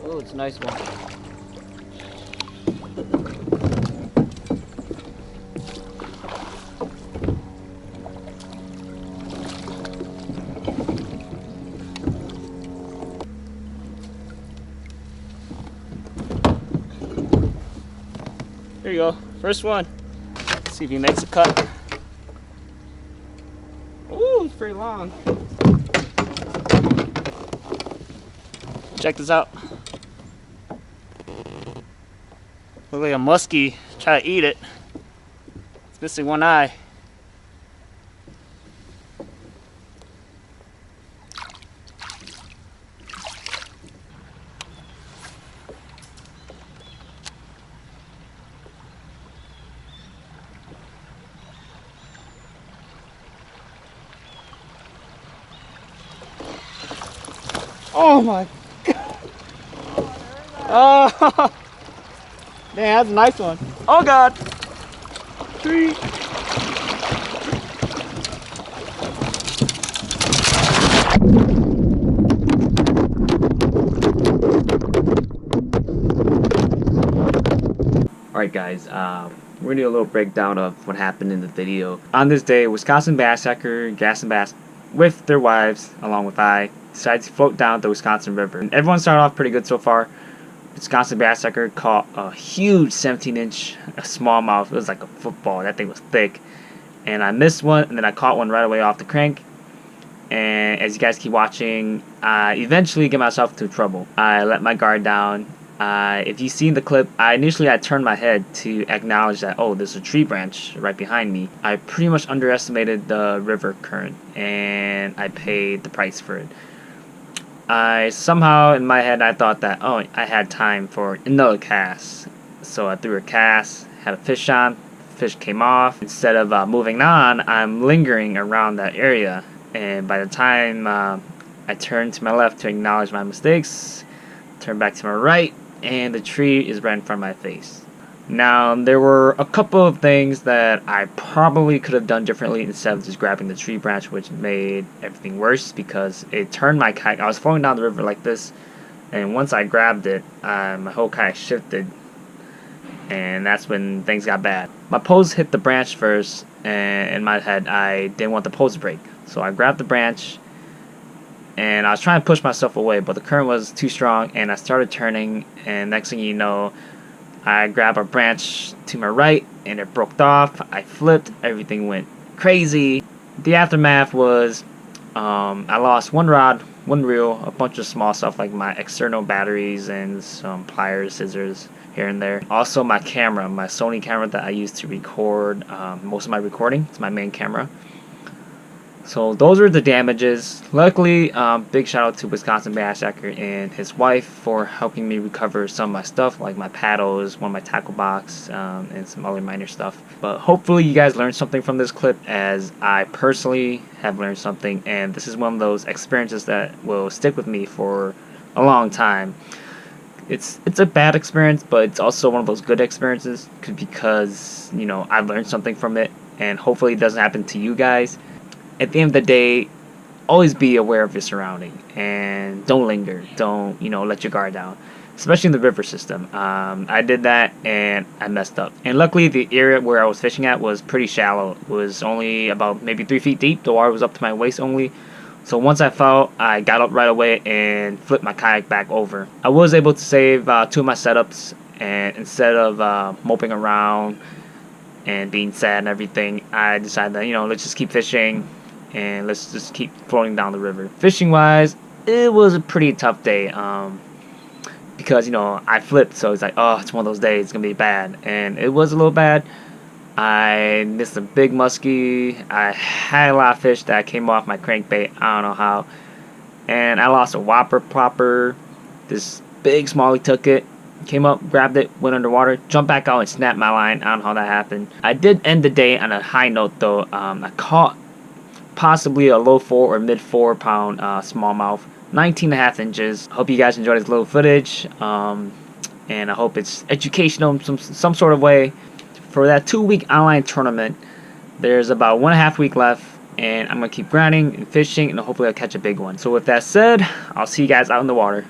Oh, it's a nice one. There you go, first one. Let's see if he makes a cut. Ooh, it's pretty long. Check this out. Look like a muskie. Try to eat it. It's missing one eye. Oh my god. Oh, man, that's a nice one. Oh god. 3. Alright guys, we're gonna do a little breakdown of what happened in the video. On this day, Wisconsin Bass Yaker, Gas and Bass, with their wives, along with I, decided to float down the Wisconsin River. And everyone started off pretty good so far. Wisconsin Bass Yaker caught a huge 17-inch smallmouth. It was like a football. That thing was thick. And I missed one, and then I caught one right away off the crank. And as you guys keep watching, I eventually get myself into trouble. I let my guard down. If you've seen the clip, initially I turned my head to acknowledge that, oh, there's a tree branch right behind me. I pretty much underestimated the river current, and I paid the price for it. I somehow, in my head, I thought that, oh, I had time for another cast. So I threw a cast, had a fish on, fish came off. Instead of moving on, I'm lingering around that area. And by the time I turned to my left to acknowledge my mistakes, turn back to my right, and the tree is right in front of my face. Now, there were a couple of things that I probably could have done differently instead of just grabbing the tree branch, which made everything worse because it turned my kayak. I was flowing down the river like this, and once I grabbed it, my whole kayak shifted, and that's when things got bad. My pose hit the branch first, and in my head, I didn't want the pose to break. So I grabbed the branch, and I was trying to push myself away, but the current was too strong, and I started turning, and next thing you know, I grabbed a branch to my right, and it broke off. I flipped, everything went crazy. The aftermath was, I lost one rod, one reel, a bunch of small stuff like my external batteries and some pliers, scissors here and there. Also my camera, my Sony camera that I use to record most of my recording. It's my main camera. So those are the damages. Luckily, big shout out to Wisconsin Bass Yaker and his wife for helping me recover some of my stuff, like my paddles, one of my tackle box, and some other minor stuff. But hopefully you guys learned something from this clip, as I personally have learned something, and this is one of those experiences that will stick with me for a long time. It's a bad experience, but it's also one of those good experiences because, you know, I've learned something from it, and hopefully it doesn't happen to you guys. At the end of the day, always be aware of your surrounding and don't linger. Don't, you know, let your guard down, especially in the river system. I did that and I messed up. And luckily, the area where I was fishing at was pretty shallow. It was only about maybe 3 feet deep. The water was up to my waist only. So once I fell, I got up right away and flipped my kayak back over. I was able to save 2 of my setups, and instead of moping around and being sad and everything, I decided that, you know, let's just keep fishing and let's just keep floating down the river. Fishing wise, it was a pretty tough day because, you know, I flipped, so it's like, oh, it's one of those days, it's gonna be bad, and it was a little bad. I missed a big muskie. I had a lot of fish that came off my crankbait. I don't know how. And I lost a whopper popper. This big smallie took it, came up, grabbed it, went underwater, jumped back out and snapped my line. I don't know how that happened. I did end the day on a high note though. I caught possibly a low 4 or mid 4 pound smallmouth, 19.5 inches. Hope you guys enjoyed this little footage, and I hope it's educational in some sort of way. For that 2-week online tournament, there's about 1.5 week left, and I'm gonna keep grinding and fishing, and hopefully I'll catch a big one. So with that said, I'll see you guys out in the water.